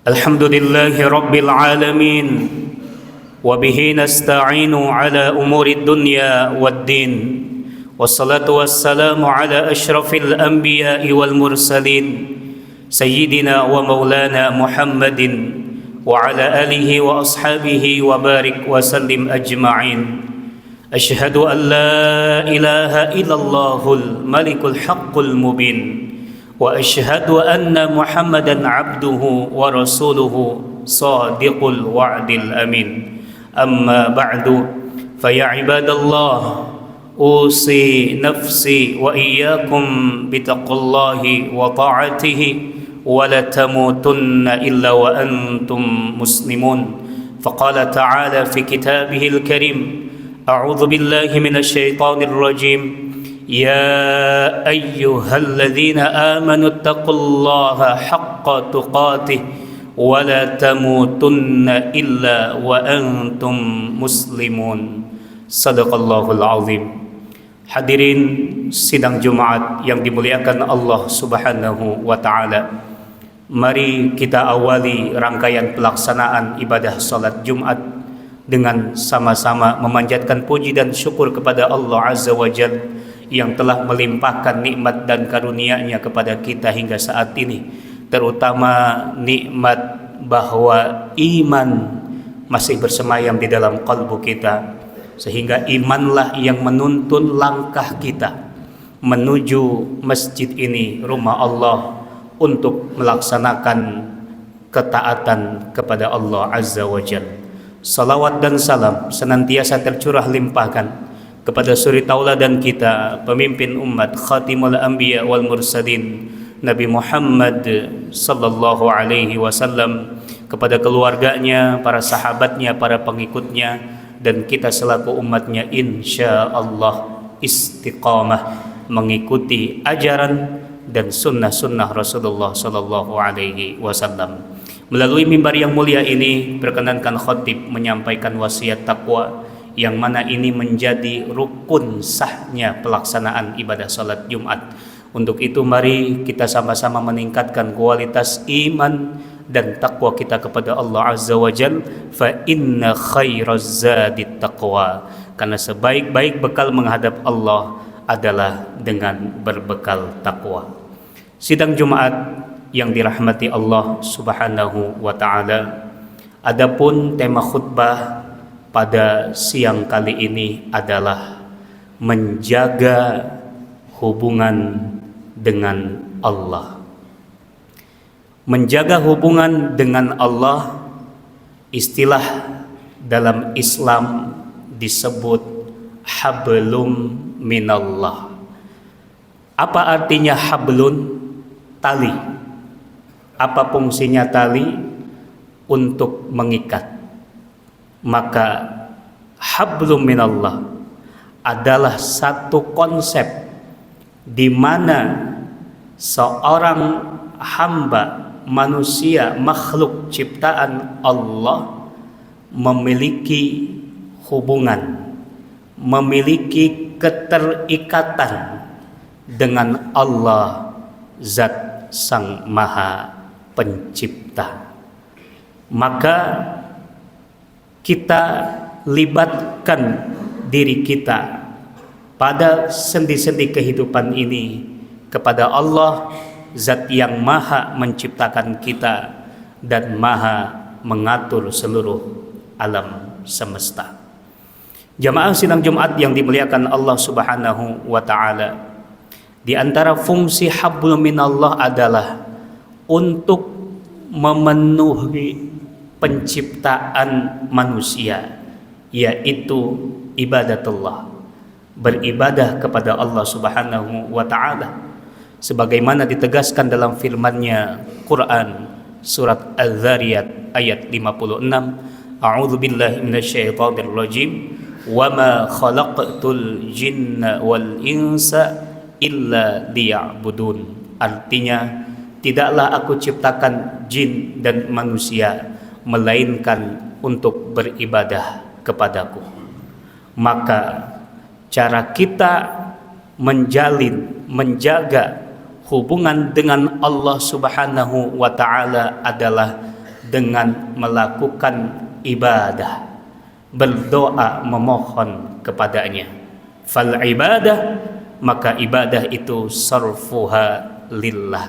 Alhamdulillahi Rabbil Alamin. Wabihi nasta'inu ala umuri dunya waddin. Wassalatu wassalamu ala ashrafil anbiya'i wal mursalin Sayyidina wa maulana Muhammadin wa ala alihi wa ashabihi wa barik wa sallim ajma'in. Ashhadu an la ilaha illallahul malikul haqqul mubin wa ashhadu anna Muhammadan abduhu wa rasuluhu sadiqul wa'dil amin. Amma ba'du, faya ibadallah, usi nafsi wa iyyakum bitaqwallahi wa ta'atihi wa la tamutunna illa wa antum muslimun. Faqala ta'ala fi kitabihil karim, a'udzu billahi minasy syaithanir rajim. Ya ayyuhalladzina amanu taqullaha haqqa tuqatih wa la tamutunna illa wa antum muslimun. Sadaqallahul azim. Hadirin sidang Jumat yang dimuliakan Allah Subhanahu wa taala. Mari kita awali rangkaian pelaksanaan ibadah salat Jumat dengan sama-sama memanjatkan puji dan syukur kepada Allah Azza wa Jalla yang telah melimpahkan nikmat dan karunia-Nya kepada kita hingga saat ini, terutama nikmat bahwa iman masih bersemayam di dalam kalbu kita, sehingga imanlah yang menuntun langkah kita menuju masjid ini, rumah Allah, untuk melaksanakan ketaatan kepada Allah Azza wa Jalla. Salawat dan salam senantiasa tercurah limpahkan kepada suri tauladan kita, pemimpin umat, khatimul anbiya wal mursalin, Nabi Muhammad sallallahu alaihi wasallam, kepada keluarganya, para sahabatnya, para pengikutnya, dan kita selaku umatnya insyaallah istiqamah mengikuti ajaran dan sunnah-sunnah Rasulullah sallallahu alaihi wasallam. Melalui mimbar yang mulia ini, perkenankan khatib menyampaikan wasiat takwa, yang mana ini menjadi rukun sahnya pelaksanaan ibadah salat Jumat. Untuk itu mari kita sama-sama meningkatkan kualitas iman dan takwa kita kepada Allah Azza wa Jalla. Fa inna khairaz zadit taqwa, karena sebaik-baik bekal menghadap Allah adalah dengan berbekal takwa. Sidang Jumat yang dirahmati Allah Subhanahu wa taala, adapun tema khutbah pada siang kali ini adalah menjaga hubungan dengan Allah. Menjaga hubungan dengan Allah, istilah dalam Islam disebut hablum minallah. Apa artinya hablun? Tali. Apa fungsinya tali? Untuk mengikat. Maka hablum minallah adalah satu konsep di mana seorang hamba, manusia, makhluk ciptaan Allah memiliki hubungan, memiliki keterikatan dengan Allah, Zat Sang Maha Pencipta. Maka kita libatkan diri kita pada sendi-sendi kehidupan ini kepada Allah, Zat yang Maha Menciptakan kita dan Maha mengatur seluruh alam semesta. Jamaah sidang Jumat yang dimuliakan Allah Subhanahu wa taala, di antara fungsi hablum minallah adalah untuk memenuhi penciptaan manusia, yaitu ibadatullah, beribadah kepada Allah Subhanahu wa taala, sebagaimana ditegaskan dalam firman-Nya Quran surat Az-Zariyat ayat 56, a'udzu billahi minasyaitonir rajim, wa ma khalaqtul jinna wal insa illa liya'budun. Artinya, tidaklah aku ciptakan jin dan manusia melainkan untuk beribadah kepadaku. Maka cara kita menjalin, menjaga hubungan dengan Allah Subhanahu wa taala adalah dengan melakukan ibadah, berdoa memohon kepadanya. Fal ibadah, maka ibadah itu sarfuha lillah,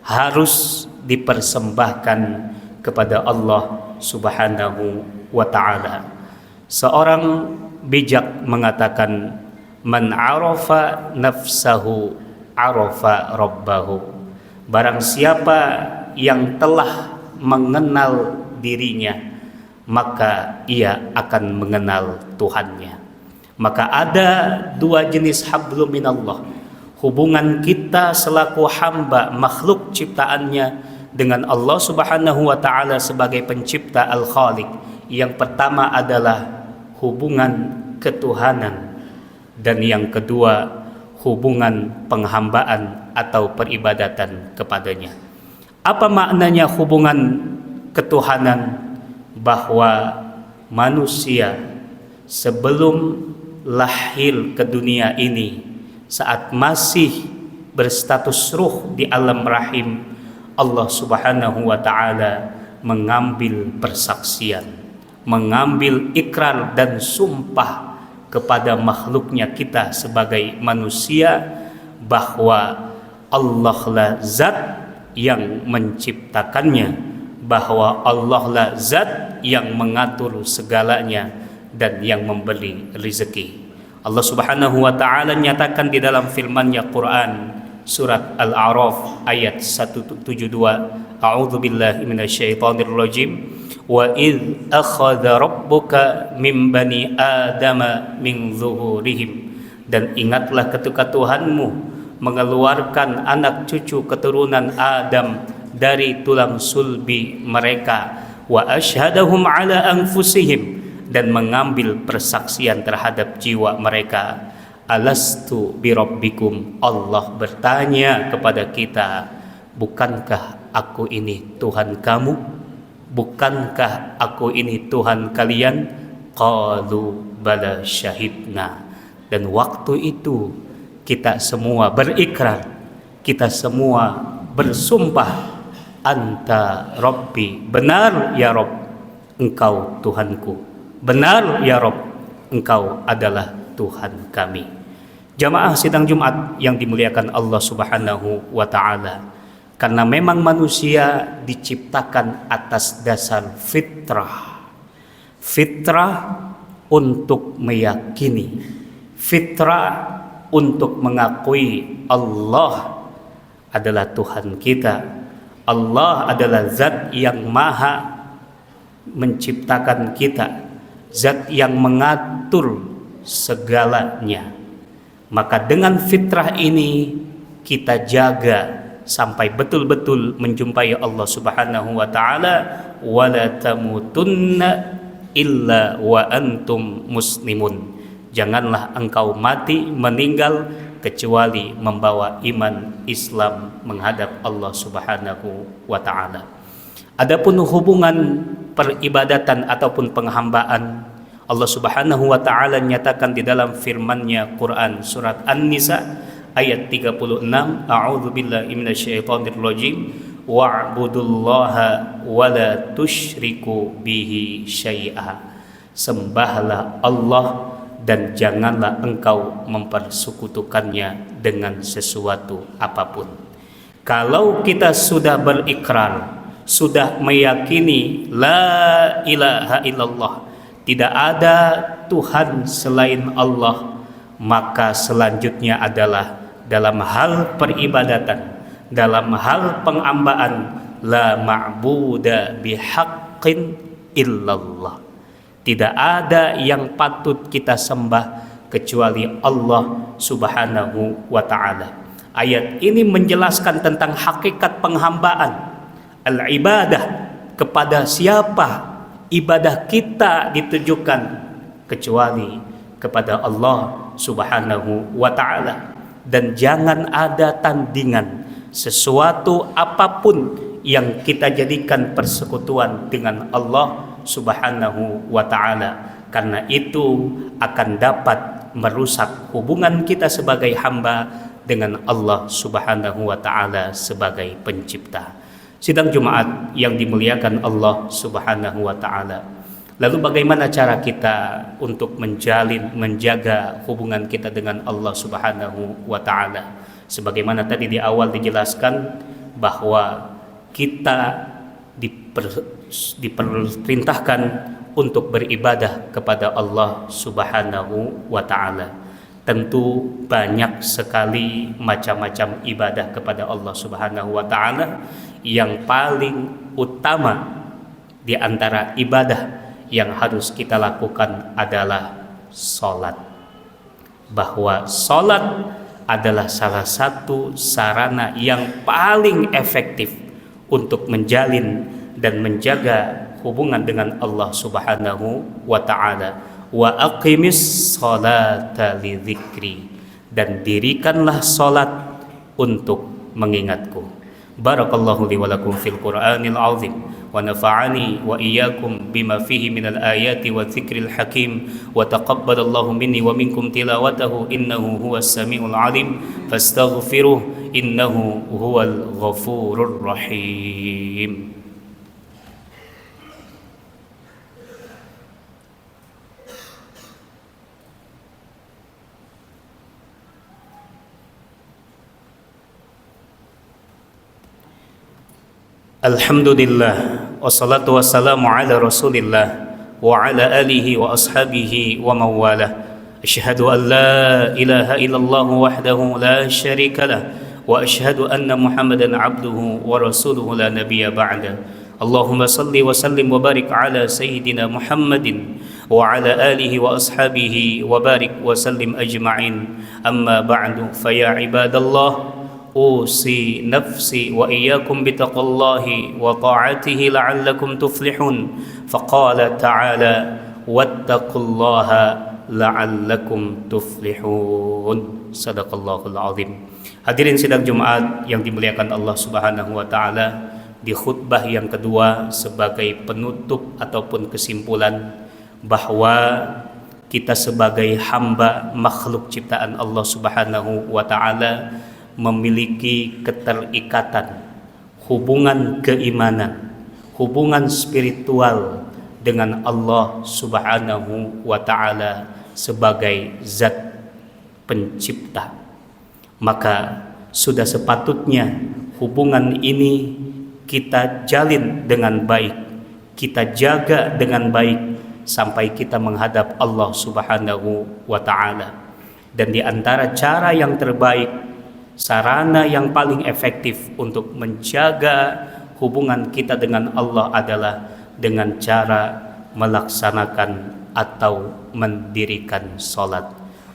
harus dipersembahkan kepada Allah Subhanahu wa ta'ala. Seorang bijak mengatakan, man arafa nafsahu arafa rabbahu. Barang siapa yang telah mengenal dirinya, maka ia akan mengenal Tuhannya. Maka ada dua jenis hablum minallah, hubungan kita selaku hamba makhluk ciptaannya dengan Allah Subhanahu wa ta'ala sebagai pencipta al-Khaliq. Yang pertama adalah hubungan ketuhanan, dan yang kedua hubungan penghambaan atau peribadatan kepadanya. Apa maknanya hubungan ketuhanan? Bahwa manusia sebelum lahir ke dunia ini, saat masih berstatus ruh di alam rahim, Allah Subhanahu wa ta'ala mengambil persaksian, mengambil ikrar dan sumpah kepada makhluknya kita sebagai manusia, bahwa Allah lah zat yang menciptakannya, bahwa Allah lah zat yang mengatur segalanya dan yang memberi rezeki. Allah Subhanahu wa ta'ala nyatakan di dalam firman-Nya Quran surat Al-A'raf ayat 172, A'udzu billahi minasyaitonir rajim, wa idz akhadha rabbuka min bani adama min zuhurihim, dan ingatlah ketika Tuhanmu mengeluarkan anak cucu keturunan Adam dari tulang sulbi mereka, wa asyhadahum ala anfusihim, dan mengambil persaksian terhadap jiwa mereka. Alastu birabbikum, Allah bertanya kepada kita, bukankah aku ini Tuhan kamu? Bukankah aku ini Tuhan kalian? Qalu bala syahidna. Dan waktu itu kita semua berikrar, kita semua bersumpah, anta rabbi, benar ya Rabb, engkau Tuhanku, benar ya Rabb, engkau adalah Tuhan kami. Jamaah sidang Jumat yang dimuliakan Allah Subhanahu wa ta'ala, karena memang manusia diciptakan atas dasar fitrah. Fitrah untuk meyakini, fitrah untuk mengakui Allah adalah Tuhan kita. Allah adalah zat yang maha menciptakan kita, zat yang mengatur segalanya. Maka dengan fitrah ini kita jaga sampai betul-betul menjumpai Allah Subhanahu wa ta'ala. Wala tamutunna illa wa antum muslimun. Janganlah engkau mati, meninggal, kecuali membawa iman Islam menghadap Allah Subhanahu wa ta'ala. Adapun hubungan peribadatan ataupun penghambaan, Allah Subhanahu wa ta'ala nyatakan di dalam firman-Nya Quran surat An-Nisa ayat 36, A'udzu billahi minasyaitonir rajim, wa'budullaha wa la tusyriku bihi syai'a. Sembahlah Allah dan janganlah engkau mempersekutukannya dengan sesuatu apapun. Kalau kita sudah berikrar, sudah meyakini la ilaha illallah, tidak ada Tuhan selain Allah, maka selanjutnya adalah dalam hal peribadatan, dalam hal penghambaan, la ma'buda bihaqqin illallah. Tidak ada yang patut kita sembah kecuali Allah Subhanahu wa ta'ala. Ayat ini menjelaskan tentang hakikat penghambaan, al-ibadah, kepada siapa ibadah kita ditujukan kecuali kepada Allah Subhanahu wa ta'ala. Dan jangan ada tandingan sesuatu apapun yang kita jadikan persekutuan dengan Allah Subhanahu wa ta'ala, karena itu akan dapat merusak hubungan kita sebagai hamba dengan Allah Subhanahu wa ta'ala sebagai pencipta. Sidang Jumat yang dimuliakan Allah Subhanahu wa taala. Lalu bagaimana cara kita untuk menjaga hubungan kita dengan Allah Subhanahu wa taala? Sebagaimana tadi di awal dijelaskan bahwa kita diperintahkan untuk beribadah kepada Allah Subhanahu wa taala. Tentu banyak sekali macam-macam ibadah kepada Allah Subhanahu wa taala. Yang paling utama di antara ibadah yang harus kita lakukan adalah salat. Bahwa salat adalah salah satu sarana yang paling efektif untuk menjalin dan menjaga hubungan dengan Allah Subhanahu wa taala. Wa aqimis sholata lidzikri, dan dirikanlah salat untuk mengingatku. Barakallahu li wa lakum fil Qur'anil azim wa nafa'ani wa iyyakum bima fihi minal ayati wa dzikril hakim wa taqabbalallahu minni wa minkum tilawatahu innahu huwas samiul alim fastaghfiruh innahu huwal ghafurur rahim. Alhamdulillah, wassalatu wassalamu ala rasulillah wa ala alihi wa ashabihi wa mawalah. Asyhadu an la ilaha illallah wahdahu la syarika lah, wa asyhadu anna muhammadan abduhu wa rasuluhu la nabiyya ba'da. Allahumma salli wa sallim wa barik ala sayyidina Muhammadin wa ala alihi wa ashabihi wa barik wa sallim ajma'in. Amma ba'du, fa ya ibadallah, أوصي نفسي وإياكم بتقوى الله وطاعته لعلكم تفلحون. فقال تعالى واتقوا الله لعلكم تفلحون. صدق الله العظيم. Hadirin sidang Jumat yang dimuliakan Allah Subhanahu wa taala, di khutbah yang kedua sebagai penutup ataupun kesimpulan bahwa kita sebagai hamba makhluk ciptaan Allah Subhanahu wa taala memiliki keterikatan, hubungan keimanan, hubungan spiritual dengan Allah Subhanahu wa taala sebagai zat pencipta. Maka sudah sepatutnya hubungan ini kita jalin dengan baik, kita jaga dengan baik sampai kita menghadap Allah Subhanahu wa taala. Dan di antara cara yang terbaik, sarana yang paling efektif untuk menjaga hubungan kita dengan Allah adalah dengan cara melaksanakan atau mendirikan salat.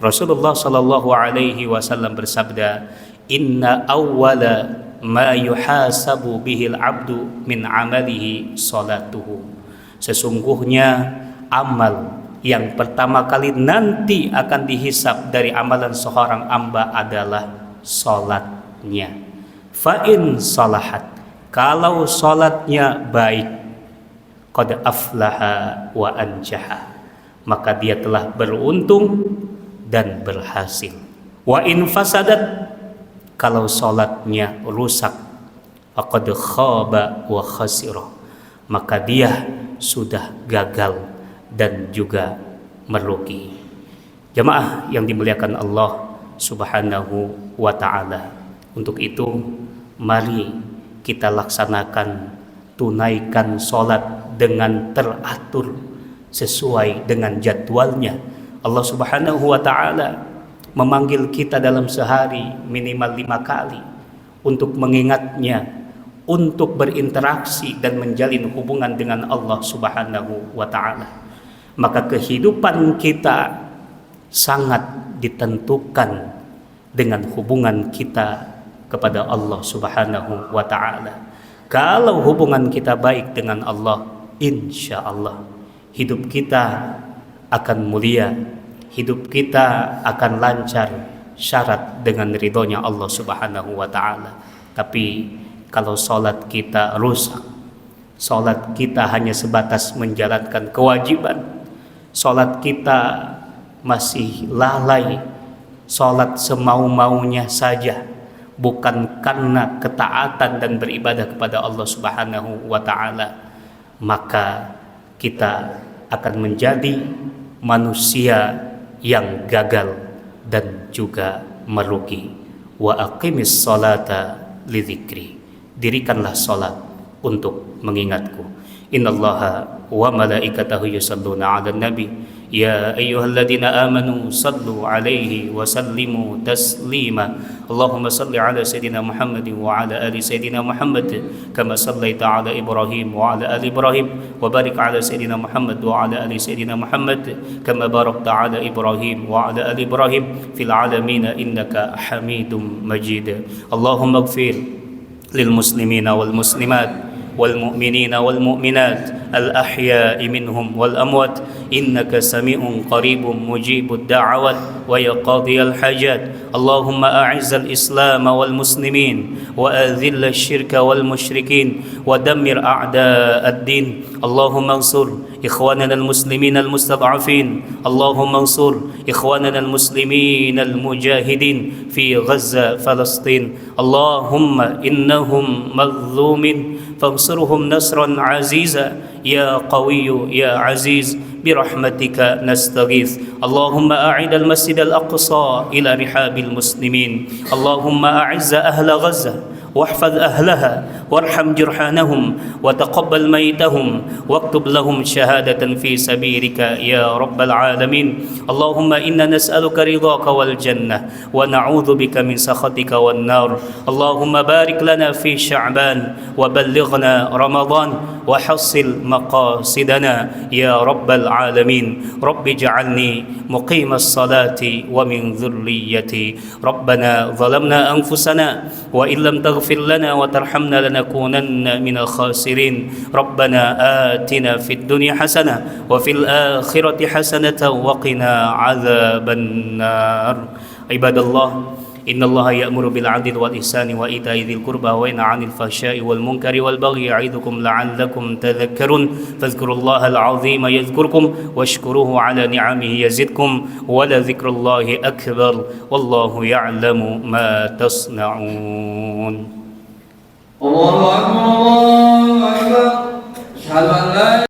Rasulullah sallallahu alaihi wasallam bersabda, "Inna awwala ma yuhasabu bihil abdu min amalihi salatuhu." Sesungguhnya amal yang pertama kali nanti akan dihisab dari amalan seorang hamba adalah salatnya. Fa'in salahat, kalau salatnya baik, qad aflaha wa anjaha, maka dia telah beruntung dan berhasil. Wa in fasadat, kalau salatnya rusak, faqad khaba wa khasira, maka dia sudah gagal dan juga merugi. Jamaah yang dimuliakan Allah Subhanahu wa ta'ala. Untuk itu mari kita laksanakan, tunaikan sholat dengan teratur sesuai dengan jadwalnya. Allah Subhanahu wa ta'ala memanggil kita dalam sehari minimal 5 kali untuk mengingatnya, untuk berinteraksi dan menjalin hubungan dengan Allah Subhanahu wa ta'ala. Maka kehidupan kita sangat ditentukan dengan hubungan kita kepada Allah Subhanahu wa ta'ala. Kalau hubungan kita baik dengan Allah, insya Allah hidup kita akan mulia, hidup kita akan lancar, syarat dengan ridhonya Allah Subhanahu wa ta'ala. Tapi kalau sholat kita rusak, sholat kita hanya sebatas menjalankan kewajiban, sholat kita masih lalai, sholat semau-maunya saja, bukan karena ketaatan dan beribadah kepada Allah Subhanahu wa taala, maka kita akan menjadi manusia yang gagal dan juga merugi. Wa aqimis salata lidzikri, dirikanlah salat untuk mengingatku. Innallaha wa malaikatahu yusalluna 'alan nabi ya ayyuhalladzina amanu sallu 'alaihi wa sallimu taslima. Allahumma salli 'ala sayidina Muhammadin wa 'ala ali sayidina Muhammad kama sallaita 'ala Ibrahim wa 'ala ali Ibrahim wa barik 'ala sayidina Muhammad wa 'ala ali sayidina Muhammad kama barakta 'ala Ibrahim wa 'ala ali Ibrahim fil 'alamin innaka Hamidum Majid. Allahumma ighfir lil muslimina wal muslimat والمؤمنين والمؤمنات الأحياء منهم والأموات إنك سميع قريب مجيب الدعوات ويا قاضي الحاجات. اللهم أعز الإسلام والمسلمين وأذل الشرك والمشركين ودمر أعداء الدين. اللهم انصر إخواننا المسلمين المستضعفين. اللهم انصر إخواننا المسلمين المجاهدين في غزة فلسطين. اللهم إنهم مظلومين فانصرهم نصرا عزيزا يا قوي يا عزيز برحمتك نستغيث. اللهم أعد المسجد الأقصى إلى رحاب المسلمين. اللهم أعز أهل غزة واحفظ أهلها وارحم جرحانهم وتقبل ميتهم واكتب لهم شهادة في سبيلك يا رب العالمين. اللهم إنا نسألك رضاك والجنة ونعوذ بك من سخطك والنار. اللهم بارك لنا في شعبان وبلغنا رمضان وحصل مقاصدنا يا رب العالمين. رب اجعلني مقيم الصلاة ومن ذريتي. ربنا ظلمنا أنفسنا وإن لم تغفر لنا وترحمنا لنكونن من الخاسرين. ربنا آتنا في الدنيا حسنة وفي الآخرة حسنة وقنا عذاب النار. عباد الله إن الله يأمر بالعدل والإحسان وإيتاء ذي القربى وينهى عن الفحشاء والمنكر والبغي يعظكم لعلكم تذكرون. فاذكروا الله العظيم يذكركم واشكروه على نعمه يزدكم ولذكر الله أكبر والله يعلم ما تصنعون. الله أكبر الله أكبر. أشهد أن لا